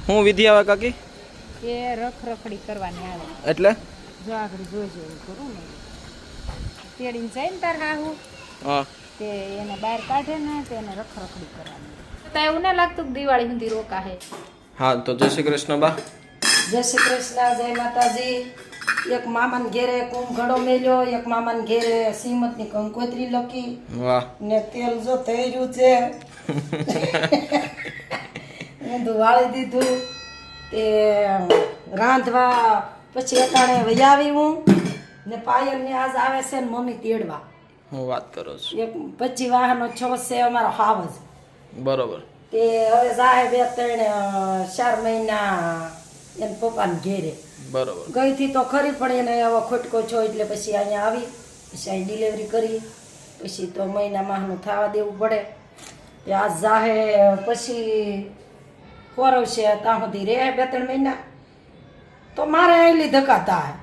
હું વિધિ આવે કાકી? એ રખરખડી કરવાની આવે. એટલે જો આગળ જોઈજો એવું કરું ને તેડીને જાય ને તાર હાહુ હા તે એને બહાર કાઢે ને તેને રખરખડી કરવાની. તો એવું ના લાગતું કે દિવાળી સુધી રોકા હે. હા તો જય શ્રી કૃષ્ણ બા. જય શ્રી કૃષ્ણ, જય માતાજી. એક મામાને ઘેરે કુંભ મેલ્યો, એક મામાને ઘેરે શ્રીમતની કંકોત્રી લખી વાહ ને તેલ જો થઈ રહ્યું છે ઊંધું વાળી દીધું તે રાંધવા પછી એકાણે વૈયાવી હું ને પાયલને આજ આવે છે ને મમ્મી તેડવા. હું વાત કરો છો. એક 25 વાહનો છો છે અમારો હાવજ. બરોબર. તે હવે જાહે 2-3-4 મહિના એને પપ્પાને ઘેરે. બરોબર. ગઈ થી તો ખરી પણ એને હવે ખોટકો છો એટલે પછી અહીંયા આવી પછી અહીં ડિલિવરી કરી પછી તો મહિના માહનું થવા દેવું પડે. તે આજ જાહે પછી ખોરવશે ત્યાં સુધી રહે 2-3 મહિના તો મારે અહીં ધક્કા થાય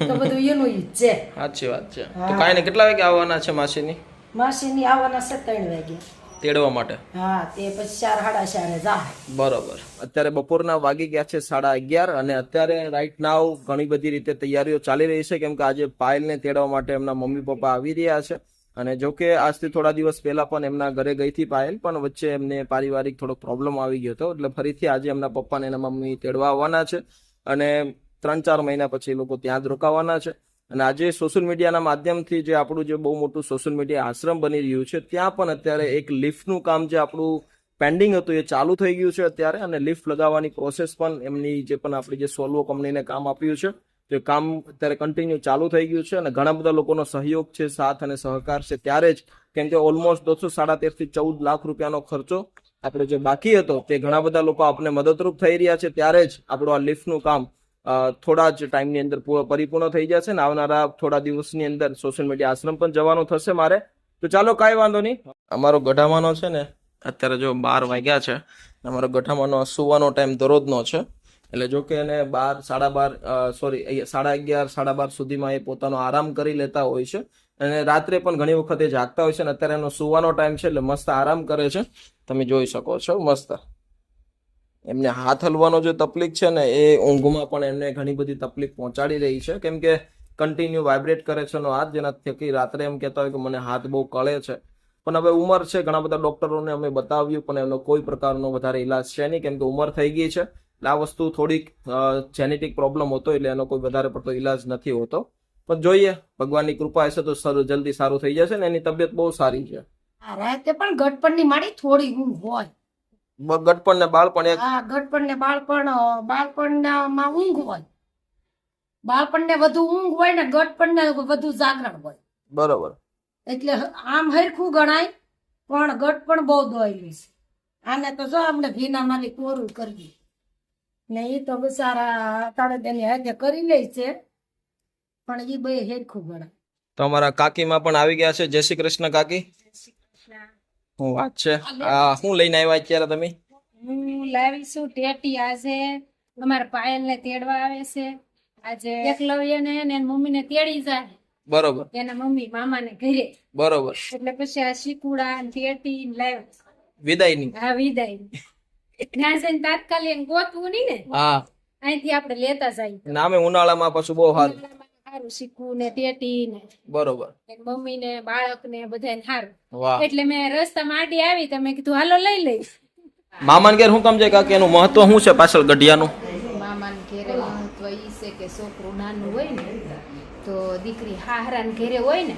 તો બધું એનું ઈ જ છે. સાચી વાત છે. તો કાંઈ ને કેટલા વાગે આવવાના છે માસીની? માસીની આવવાના 3 વાગ્યા તેડવા માટે. હા તે પછી 4-4:30 જાહે. બરોબર. અત્યારે બપોરના વાગી ગયા છે 11:30 અને અત્યારે રાઈટ નાવ ઘણી બધી રીતે તૈયારીઓ ચાલી રહી છે કેમ કે આજે પાયલને તેડવા માટે એમના મમ્મી પપ્પા આવી રહ્યા છે. અને જો કે આજથી થોડા દિવસ પહેલા પણ એમના ઘરે ગઈ હતી પાયલ, પણ વચ્ચે એમને પારિવારિક થોડો પ્રોબ્લેમ આવી ગયો હતો એટલે ફરીથી આજે એમના પપ્પાને એના મમ્મી તેડવા આવવાના છે અને 3-4 મહિના પછી એ લોકો ત્યાં જ રોકાવાના છે. અને આજે સોશિયલ મીડિયાના માધ્યમથી જે આપણું જે બહુ મોટું સોશિયલ મીડિયા આશ્રમ બની રહ્યું છે ત્યાં પણ અત્યારે એક લિફ્ટનું કામ જે આપણું પેન્ડિંગ હતું એ ચાલુ થઈ ગયું છે અત્યારે. અને લિફ્ટ લગાવવાની પ્રોસેસ પણ એમની જે પણ આપણી જે સોલ્વો કંપનીને કામ આપ્યું છે તો એ કામ અત્યારે કન્ટિન્યુ ચાલુ થઈ ગયું છે અને ઘણા બધા લોકોનો સહયોગ છે, સાથ અને સહકાર છે ત્યારે જ કેમ કે ઓલમોસ્ટ 13.5 થી 14 લાખ રૂપિયાનો ખર્ચો આપણે જે બાકી હતો તે ઘણા બધા લોકો આપણે મદદરૂપ થઈ રહ્યા છે ત્યારે જ આપણું આ લિફ્ટનું કામ થોડા જ ટાઈમની અંદર પરિપૂર્ણ થઈ જશે ને આવનારા થોડા દિવસની અંદર સોશિયલ મીડિયા આશ્રમ પણ જવાનું થશે મારે. તો ચાલો કાંઈ વાંધો નહીં. અમારો ગઢામાનો છે ને અત્યારે જો 12 વાગ્યા છે. અમારો ગઢામાનો સુવાનો ટાઈમ દરરોજનો છે એટલે જો કે એને 11:30 સુધીમાં એ પોતાનો આરામ કરી લેતા હોય છે અને રાત્રે પણ ઘણી વખત એ જાગતા હોય છે અને અત્યારે એનો સુવાનો ટાઈમ છે એટલે મસ્ત આરામ કરે છે. તમે જોઈ શકો છો મસ્ત. એમને હાથ હલવાનો જે તકલીફ છે ને એ ઊંઘમાં પણ એમને ઘણી બધી તકલીફ પહોંચાડી રહી છે કેમ કે કન્ટિન્યુ વાઇબ્રેટ કરે છે એનો હાથ, જેના થકી રાત્રે એમ કહેતા હોય કે મને હાથ બહુ કળે છે. પણ હવે ઉંમર છે, ઘણા બધા ડોક્ટરોને અમે બતાવ્યું પણ એનો કોઈ પ્રકારનો વધારે ઈલાજ છે નહીં કેમ કે ઉંમર થઈ ગઈ છે એટલે આ વસ્તુ થોડીક જેનેટિક પ્રોબ્લેમ હતો એટલે એનો કોઈ વધારે પડતો ઈલાજ નથી હોતો. પણ જોઈએ ભગવાનની કૃપા હશે તો જલ્દી સારું થઈ જશે ને એની તબિયત બહુ સારી છે. રાતે પણ ગટપણની મારી થોડી ઊંઘ હોય. ગટપણ ને બાળપણ એક. હા ગટપણ ને બાળપણમાં ઊંઘ હોય. બાળપણ ને વધુ ઊંઘ હોય ને ગટપણ ને વધુ જાગરણ હોય. બરોબર. એટલે આમ હરખું ગણાય પણ ગટપણ બહુ દોયલું છે. આને તો જો આપણે ભીના માલી કોરું કરવી ને એ તો બિચારા તાળે તેની હાથે કરી લે છે પણ એ બે હરખું ગણાય. તો અમારા કાકીમાં પણ આવી ગયા છે. જય શ્રી કૃષ્ણ કાકી. હું વાત છે હું લઈને આવ્યા અત્યારે તમે? હું લાવીશું ટેટી. આજે અમારા પાયલ ને તેડવા આવે છે. આજે એકલવ્ય ને એની મમ્મી ને તેડી જાય. બરોબર. એના મમ્મી મામા ને ઘરે. બરોબર. એટલે પછી આ શીકુડા ટેટી લાવ્યા. વિદાયની. હા વિદાયની. ત્યાં જઈને તાત્કાલિક ગોતવું નહીં ને. હા અહીંથી આપણે લેતા જઈએ. નામે ઉનાળામાં પાછું બહુ સારું. સારું શીકુ ને ટેટી ને. બરોબર. મમ્મી ને બાળક ને બધાને સારું. વાહ. એટલે મેં રસ્તામાં આડી આવી તો મેં કીધું હાલો લઈ લઈ. મામાન ઘેર શું કામ છે કાકી? એનું મહત્વ શું છે પાછળ ગઢિયાનું? મામાને ઘેરે મહત્વ ઈ છે કે છોકરું નાનું હોય ને તો દીકરી હાહરાને ઘેરે હોય ને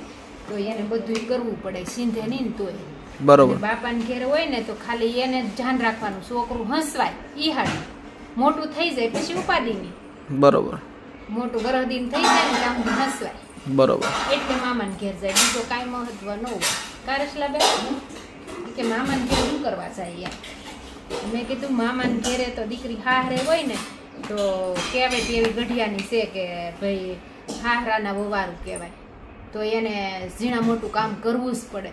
તો એને બધું કરવું પડે, સિંધે નહીં ને તોય. બરોબર. બાપાને ઘેરે હોય ને તો ખાલી એને જ ધ્યાન રાખવાનું, છોકરું હસવાય ઈ હાડ મોટું થઈ જાય પછી ઉપાધિ નહીં. બરોબર. મોટું ગરહદીન થઈ જાય ને ત્યાં સુધી હસવાય. બરોબર. એટલે મામાને ઘેર જાય, બીજો કાંઈ મહત્વ ન હોય. કારસલા બેન કે મામાને ઘેર શું કરવા જાય? મેં કીધું મામાને ઘેરે તો દીકરી હાહરે હોય ને તો કહેવાય એવી ગઢિયાની છે કે ભાઈ હાહરાના વવારું કહેવાય તો એને ઝીણા મોટું કામ કરવું જ પડે.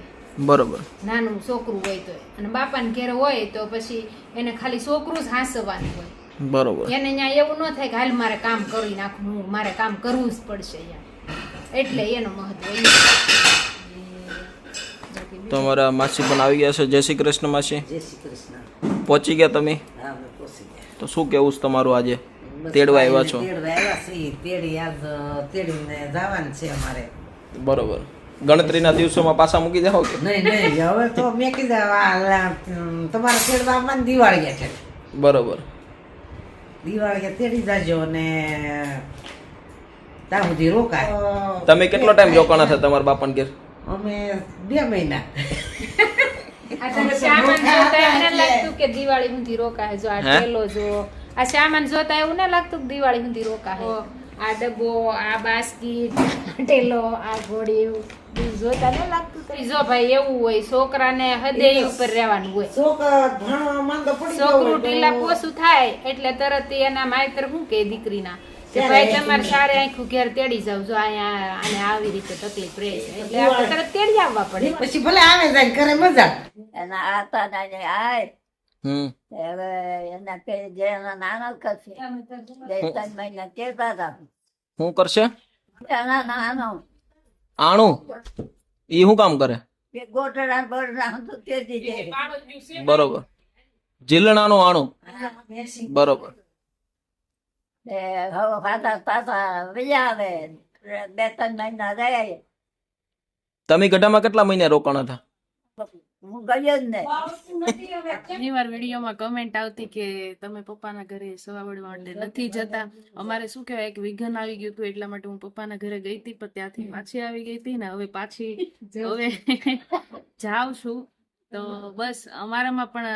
બરોબર. નાનું છોકરું હોય તો અને બાપાને ઘેર હોય તો પછી એને ખાલી છોકરું જ હાંસવાનું હોય. બરોબર. એને ત્યાં એવું ન થાય કે હાલ મારે કામ કરી નાખવું, મારે કામ કરવું જ પડશે એટલે એનો મહત્વ. તમારા માસી પણ આવી ગયા છે. જય શ્રી કૃષ્ણ માસી. જય શ્રી કૃષ્ણ. પહોંચી ગયા તમે? હા અમે પહોંચી ગયા. તો શું કેવું છે તમારું આજે તેડવા આવ્યા છો? તેડવા આવ્યા છીએ. તેડી આજ તેડીને જવાનું છે અમારે. બરોબર. ગણતરીના દિવસોમાં પાછા મૂકી જાઓ કે? નહીં હવે તો મેં કીધું તમારે તેડવા આવવાની દિવાળીએ છે. બરોબર. દિવાળીએ તેડી જાજો અને ત્યાં સુધી રોકાય. તમે કેટલો ટાઈમ રોકાણા હતા તમારા બાપાને ઘેર? અમે 2 મહિના. આ તમે સામાન જોતા એવું ન લાગતું કે દિવાળી સુધી રોકાય? જો આ ટેલો જો, આ સામાન જોતા એવું ન લાગતું કે દિવાળી સુધી રોકાય? આ ડબ્બો, આ બાસ્કેટ, ટેલો, આ ઘોડી, એવું જોતા ન લાગતું? જો ભાઈ એવું હોય, છોકરાને હૃદય ઉપર રહેવાનું હોય. છોકરા ભણવા માંદો પડી ગયો છોકરું હોય ઢીલા પોસું થાય એટલે તરત એના માયતર શું કે દીકરીના કે ભાઈ તમારે સારે આખું ઘેર તેડી જાવ, જો અહીંયા આને આવી રીતે તકલીફ રહે છે એટલે આપણે તરત તેડી આવવા પડે. પછી ભલે આવે જાય કરે મજા. એના આતા ને આય હમ. હવે એના કે જે એના નાનો કરશે 2-3 મહિના કેતા હતા શું કરશે? એના નાનો આણું ઈ શું કામ કરે? કે ગોટડા બળના હતું તે દીધે બરોબર. જીલણાનું આણું. બરોબર. હવે પાછા બીજા આવે 2-3 મહિના રહ્યા. તમે ગઢામાં કેટલા મહિના રોકાણા હતા? હું ગયો જ ને ઘણી વાર વિડીયોમાં કમેન્ટ આવતી કે તમે પપ્પાના ઘરે સવાવડવા માટે નથી જતા. અમારે શું કહેવાય એક વિઘન આવી ગયું હતું એટલા માટે હું પપ્પાના ઘરે ગઈ હતી, પણ ત્યાંથી પાછી આવી ગઈ હતી ને હવે પાછી હવે જાઉં છું. તો બસ અમારામાં પણ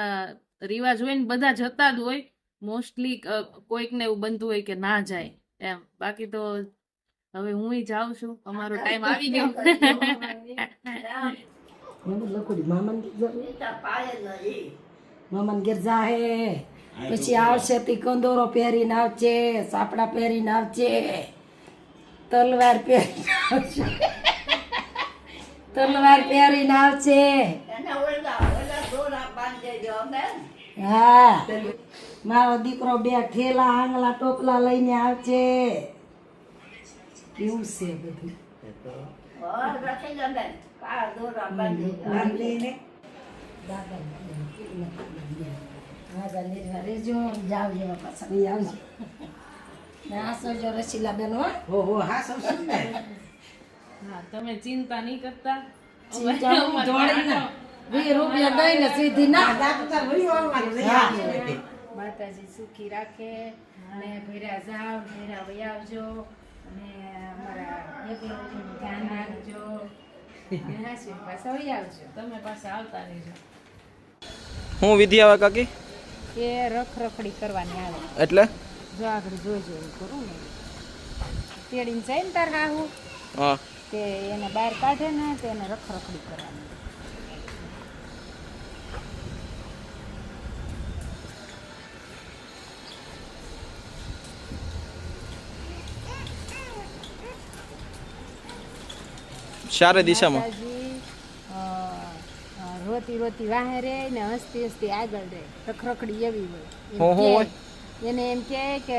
રિવાજ હોય ને બધા જતા જ હોય. મોસ્ટલી કોઈકને એવું બનતું હોય કે ના જાય એમ, બાકી તો હવે હું જાઉં છું, અમારો ટાઈમ આવી ગયો. મામાન ઘેર જાહે, પછી આવશે તી કંદોરો પહેરીને આવશે, સાપડા પહેરીને આવશે, તલવાર પહેરીને આવશે, તલવાર પહેરીને આવશે. હા, મારો દીકરો 2 ઠેલા આંગળા ટોપલા લઈને આવશે. કેવું છે બધું? રખી જમે કાળ દોરા બાંધી હા, તમે ચિંતા નહીં કરતા. માતાજી સુખી રાખે અને ભેરા જાવ, ભેરા વહી આવજો અને અમારા એકલવ્યનું ધ્યાન રાખજો. હાસી પાછા વહી આવજો. તમે પાસે આવતા રહેજો. હું વિધિ આવે કાકી? એ રખરખડી કરવાની આવે એટલે જો આગળ જોઈજો એવું કરું ને તેડીને જાય ને તાર હાહુ હા તે એને બહાર કાઢે ને તેને રખરખડી કરવાની. ચારે દિશામાં માતાજી, રોતી રોતી વાહે રે ને હસતી હસતી આગળ રે. રખરખડી એવી હો, હો, હોય એને એમ કે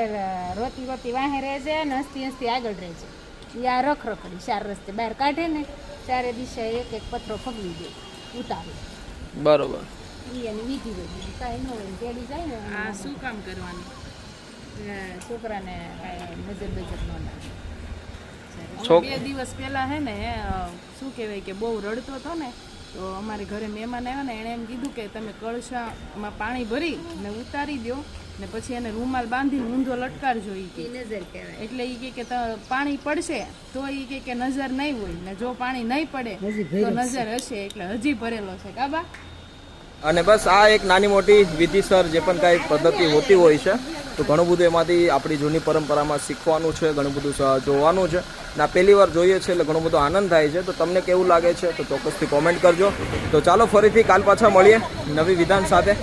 રોતી રોતી વાહે રહે છે ને હસતી હસતી આગળ રહે છે. એ આ રખરખડી 4 રસ્તે બહાર કાઢે ને 4 દિશા એક પથરો ફગવી દે ઉતારે. બરોબર. ઈ એની વિધિ હોય, બીજું કાંઈ ન હોય. તેડી જાય ને આ શું કામ કરવાની? છોકરાને કાંઈ નજર બજર ન લાગે. 2 દિવસ પહેલા હે ને શું કહેવાય કે બહુ રડતો હતો ને, તો અમારે ઘરે મહેમાન આવ્યા ને, એણે એમ કીધું કે તમે કળશામાં પાણી ભરી ને ઉતારી દો ને પછી એને રૂમાલ બાંધીને ઊંધો લટકારજો. ઈ કે નજર કહેવાય. એટલે ઈ કે પાણી પડશે તો ઈ કે નજર નહીં હોય ને જો પાણી નહીં પડે તો નજર હશે, એટલે હજી ભરેલો છે કાબા. અને બસ આ એક નાની મોટી વિધિસર જે પણ કાંઈ પદ્ધતિ હોતી હોય છે તો ઘણું બધું એમાંથી આપણી જૂની પરંપરામાં શીખવાનું છે, ઘણું બધું જોવાનું છે. ના પહેલી વાર જોઈએ છે એટલે ઘણો બધો આનંદ થાય છે. તો તમને કેવું લાગે છે તો ચોક્કસથી કોમેન્ટ કરજો. તો ચાલો ફરીથી કાલ પાછા મળીએ નવી વિધાન સાથે.